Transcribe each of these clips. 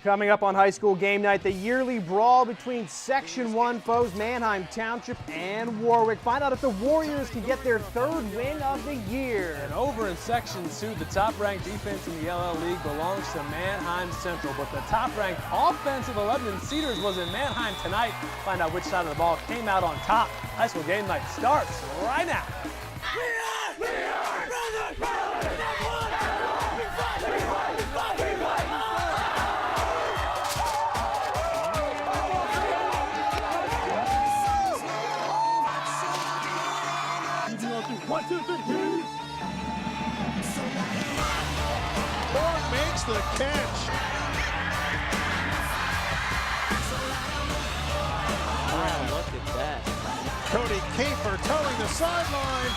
Coming up on High School Game Night, the yearly brawl between Section 1 foes Manheim Township and Warwick. Find out if the Warriors can get their third win of the year. And over in Section 2, the top-ranked defense in the LL League belongs to Manheim Central, but the top-ranked offense of the Lebanon Cedars was in Manheim tonight. Find out which side of the ball came out on top. High School Game Night starts right now. We are brothers! One, two, three. Ford makes the catch. Wow, look at that. Cody Kafer towing the sideline.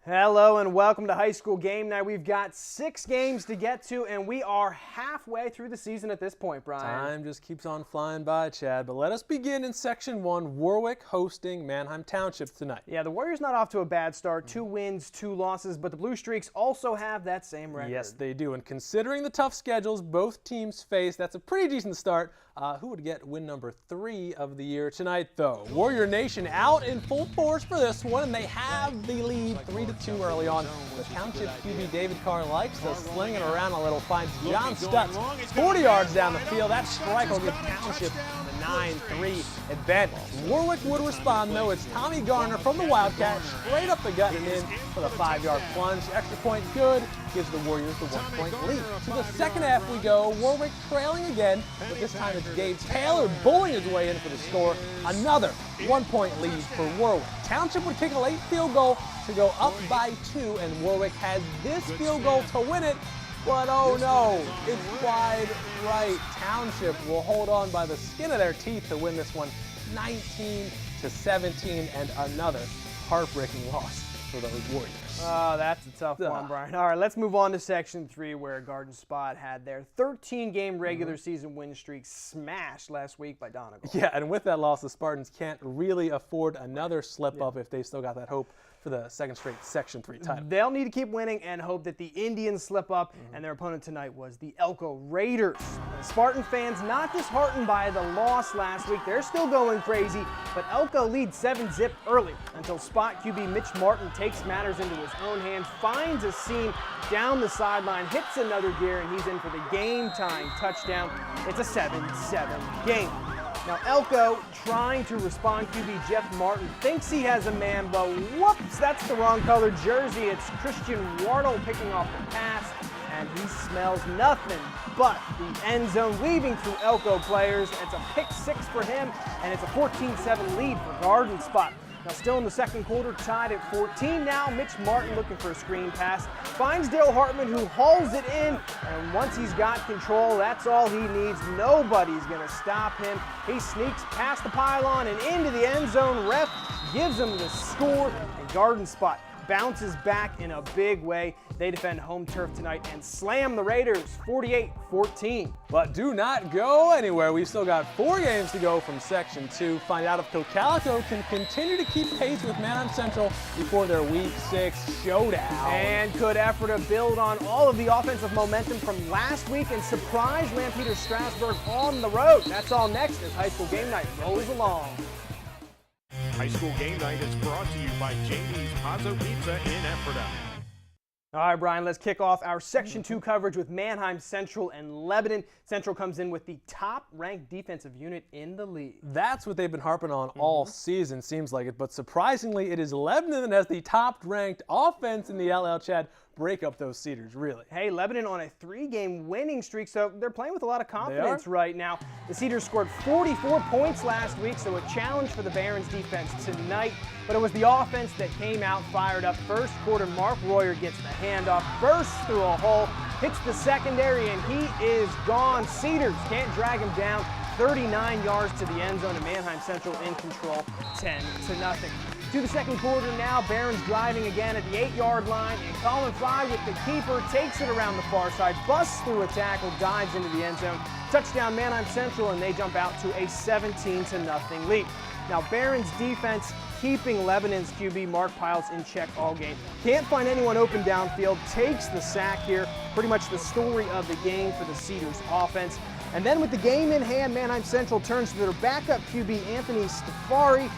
Hello and welcome to High School Game Night. We've got 6 games to get to, and we are halfway through the season at this point, Brian. Time just keeps on flying by, Chad, but let us begin in Section 1, Warwick hosting Manheim Township tonight. Yeah, the Warriors not off to a bad start. 2 wins, 2 losses, but the Blue Streaks also have that same record. Yes, they do, and considering the tough schedules both teams face, that's a pretty decent start. Who would get win number 3 of the year tonight, though? Warrior Nation out in full force for this one, and they have the lead 3-2 early on. The Township QB David Carr likes to sling it around a little, finds John Stutz 40 yards down the field. That strike will give Township the 9-3 advantage. Warwick would respond, though. It's Tommy Garner from the Wildcat, straight up the gut and in for the 5-yard plunge. Extra point good, gives the Warriors the 1-point lead. To the second half we go, Warwick trailing again, but this time it's Dave Taylor bullying his way in for the score. Another 1-point lead for Warwick. Township would kick a late field goal to go up by 2, and Warwick has this field goal to win it, but oh no, it's wide right. Township will hold on by the skin of their teeth to win this one 19-17, and another heartbreaking loss for those Warriors. Oh, that's a tough one, Brian. All right, let's move on to Section 3, where Garden Spot had their 13-game regular season win streak smashed last week by Donegal. Yeah, and with that loss, the Spartans can't really afford another slip-up if they still got that hope for the second straight Section 3 title. They'll need to keep winning and hope that the Indians slip up, and their opponent tonight was the Elko Raiders. The Spartan fans not disheartened by the loss last week. They're still going crazy, but Elko leads 7-zip early until spot QB Mitch Martin takes matters into his own hands, finds a seam down the sideline, hits another gear, and he's in for the game-time touchdown. It's a 7-7 game. Now Elko trying to respond. QB Jeff Martin thinks he has a man, but whoops, that's the wrong color jersey. It's Christian Wardle picking off the pass, and he smells nothing but the end zone weaving through Elko players. It's a pick 6 for him, and it's a 14-7 lead for Garden Spot. Now still in the second quarter, tied at 14 now. Mitch Martin looking for a screen pass. Finds Dale Hartman, who hauls it in. And once he's got control, that's all he needs. Nobody's going to stop him. He sneaks past the pylon and into the end zone. Ref gives him the score. And Garden Spot bounces back in a big way. They defend home turf tonight and slam the Raiders 48-14. But do not go anywhere. We've still got 4 games to go from Section 2. Find out if Cocalico can continue to keep pace with Manheim Central before their Week 6 showdown. And could Ephrata build on all of the offensive momentum from last week and surprise Lampeter Strasburg on the road? That's all next as High School Game Night rolls along. High School Game Night is brought to you by Jamie's Pazzo Pizza in Ephrata. All right, Brian, let's kick off our Section 2 coverage with Manheim Central and Lebanon. Central comes in with the top-ranked defensive unit in the league. That's what they've been harping on all season, seems like it. But surprisingly, it is Lebanon that has the top-ranked offense in the LL, Chad. Break up those Cedars, really. Hey, Lebanon on a 3-game winning streak, so they're playing with a lot of confidence right now. The Cedars scored 44 points last week, so a challenge for the Barons defense tonight. But it was the offense that came out fired up. First quarter, Mark Royer gets the handoff, bursts through a hole, hits the secondary, and he is gone. Cedars can't drag him down. 39 yards to the end zone, and Manheim Central in control, 10-0. To the second quarter now, Barons driving again at the 8-yard line, and Colin Fry with the keeper takes it around the far side, busts through a tackle, dives into the end zone. Touchdown Manheim Central, and they jump out to a 17-0 lead. Now, Barron's defense keeping Lebanon's QB Mark Piles in check all game. Can't find anyone open downfield, takes the sack here. Pretty much the story of the game for the Cedars offense. And then with the game in hand, Manheim Central turns to their backup QB, Anthony Stafari,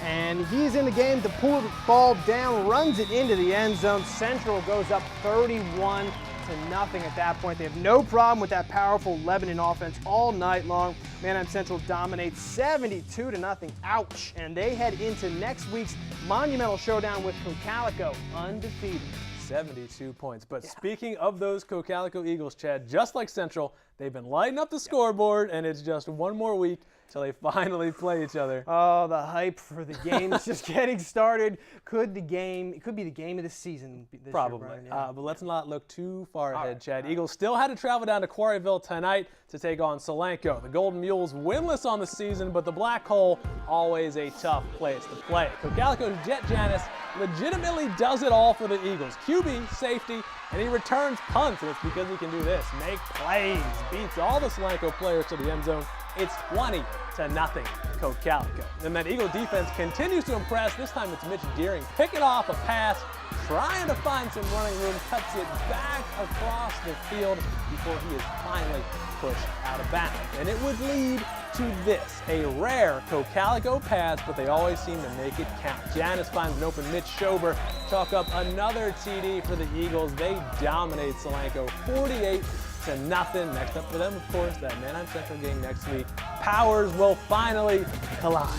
and he's in the game to pull the ball down, runs it into the end zone. Central goes up 31-0 at that point. They have no problem with that powerful Lebanon offense all night long. Manheim Central dominates 72-0. Ouch. And they head into next week's monumental showdown with Cocalico, undefeated. 72 points. But speaking of those Cocalico Eagles, Chad, just like Central, they've been lighting up the scoreboard, and it's just one more week till they finally play each other. Oh, the hype for the game is just getting started. It could be the game of the season this Probably. year, Brian, But let's not look too far ahead, Chad. Eagles still had to travel down to Quarryville tonight to take on Solanco. The Golden Mules winless on the season, but the Black Hole, always a tough place to play. Cocalico's Jet Janis legitimately does it all for the Eagles. QB, safety, and he returns punts, and it's because he can do this. Make plays. Beats all the Solanco players to the end zone. It's 20-0 Cocalico. And that Eagle defense continues to impress. This time it's Mitch Deering picking off a pass, trying to find some running room, cuts it back across the field before he is finally pushed out of bounds. And it would lead to this, a rare Cocalico pass, but they always seem to make it count. Janis finds an open Mitch Schober, chalk up another TD for the Eagles. They dominate Solanco 48-0. Next up for them, of course, that Manheim Central game next week. Powers will finally collide.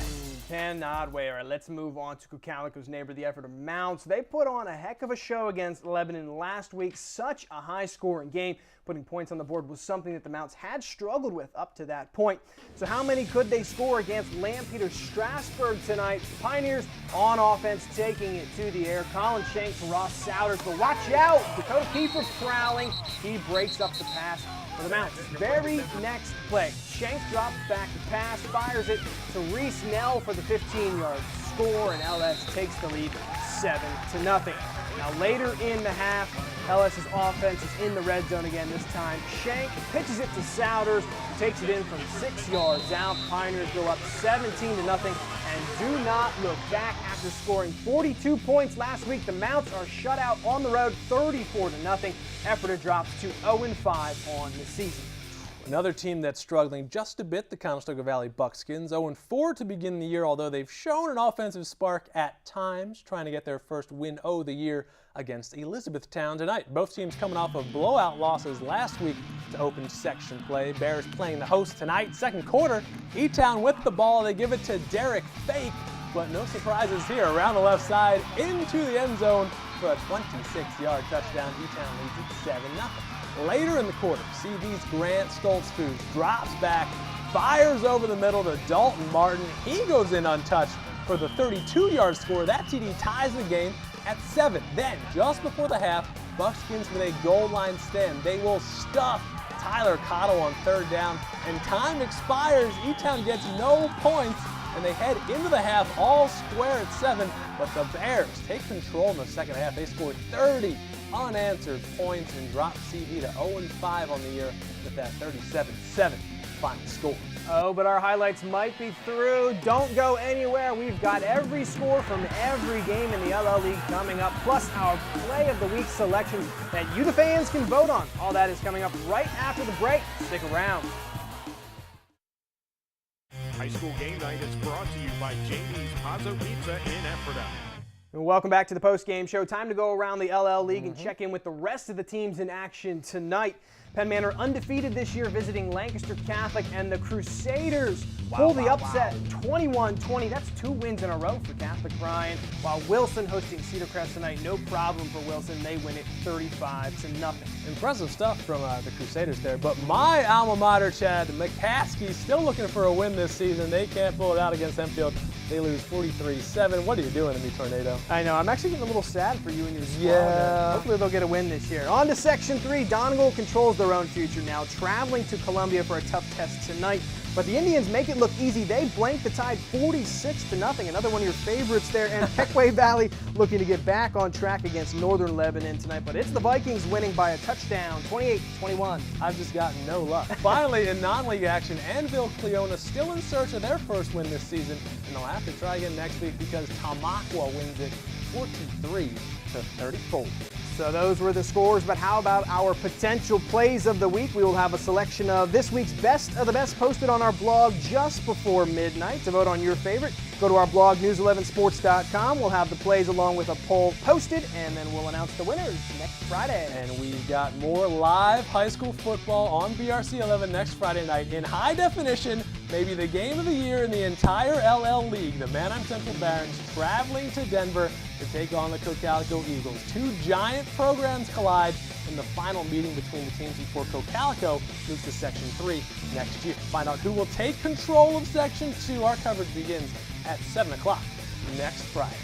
Cannot wait. All right, let's move on to Cocalico's neighbor, the Ephrata Mounts. They put on a heck of a show against Lebanon last week. Such a high-scoring game. Putting points on the board was something that the Mounts had struggled with up to that point. So how many could they score against Lampeter Strasburg tonight? Pioneers on offense taking it to the air. Colin Shank to Ross Souders, but watch out! Dakota Kiefer prowling. He breaks up the pass for the Mounts. Very next play. Shank drops back the pass, fires it to Reese Nell for the 15-yard score, and LS takes the lead 7-0. Now later in the half, LS's offense is in the red zone again this time. Shank pitches it to Souders, takes it in from 6 yards out. Pioneers go up 17-0 and do not look back after scoring 42 points last week. The Mounts are shut out on the road 34-0. Ephrata drops to 0-5 on the season. Another team that's struggling just a bit, the Conestoga Valley Buckskins, 0-4 to begin the year, although they've shown an offensive spark at times, trying to get their first win of the year against Elizabethtown tonight. Both teams coming off of blowout losses last week to open section play. Bears playing the host tonight. Second quarter, E-Town with the ball. They give it to Derek Fake, but no surprises here. Around the left side, into the end zone for a 26-yard touchdown. E-Town leads it 7-0. Later in the quarter, CV's Grant Stoltzfus drops back, fires over the middle to Dalton Martin. He goes in untouched for the 32-yard score. That TD ties the game at 7. Then, just before the half, Buckskins with a goal line stand. They will stuff Tyler Cottle on third down, and time expires. E-Town gets no points, and they head into the half all square at 7, but the Bears take control in the second half. They scored 30 unanswered points and dropped CV to 0-5 on the year with that 37-7 final score. Oh, but our highlights might be through. Don't go anywhere. We've got every score from every game in the LL League coming up, plus our Play of the Week selections that you, the fans, can vote on. All that is coming up right after the break. Stick around. High school game night is brought to you by Jamie's Pazzo Pizza in Ephrata. And welcome back to the post-game show. Time to go around the LL League and check in with the rest of the teams in action tonight. Penn Manor undefeated this year, visiting Lancaster Catholic, and the Crusaders pull the upset 21-20. That's 2 wins in a row for Catholic, Brian. While Wilson hosting Cedar Crest tonight, no problem for Wilson. They win it 35-0. Impressive stuff from the Crusaders there. But my alma mater, Chad, McCaskey, still looking for a win this season. They can't pull it out against Enfield. They lose 43-7. What are you doing to me, Tornado? I know. I'm actually getting a little sad for you and your squad. Yeah. Hopefully they'll get a win this year. On to Section 3. Donegal controls their own future now, traveling to Columbia for a tough test tonight. But the Indians make it look easy. They blank the Tide 46-0. Another one of your favorites there. And Pequea Valley looking to get back on track against Northern Lebanon tonight. But it's the Vikings winning by a touchdown, 28-21. I've just got no luck. Finally, in non-league action, Anvil Cleona still in search of their first win this season, and they'll have to try again next week because Tamaqua wins it 43-34. So those were the scores, but how about our potential plays of the week? We will have a selection of this week's best of the best posted on our blog just before midnight. To vote on your favorite, go to our blog, news11sports.com. We'll have the plays along with a poll posted, and then we'll announce the winners next Friday. And we've got more live high school football on BRC 11 next Friday night in high definition. Maybe the game of the year in the entire LL League. The Manheim Central Barons traveling to Denver to take on the Cocalico Eagles. Two giant programs collide in the final meeting between the teams before Cocalico moves to Section 3 next year. Find out who will take control of Section 2. Our coverage begins at 7 o'clock next Friday.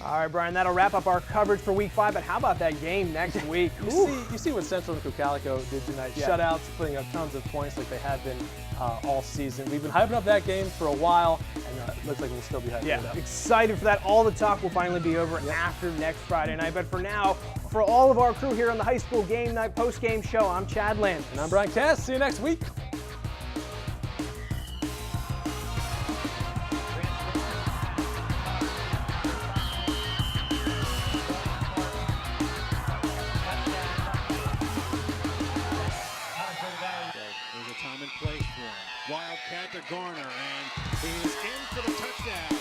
All right, Brian, that'll wrap up our coverage for Week 5, but how about that game next week? You see what Central and Cocalico did tonight. Yeah. Shutouts, putting up tons of points like they have been all season. We've been hyping up that game for a while, and it looks like we'll still be hyping it up. Excited for that. All the talk will finally be over after next Friday night. But for now, for all of our crew here on the High School Game Night post-game show, I'm Chad Land. And I'm Brian Cass. See you next week. There's a time and place for him. Wildcat to Garner, and he's in for the touchdown.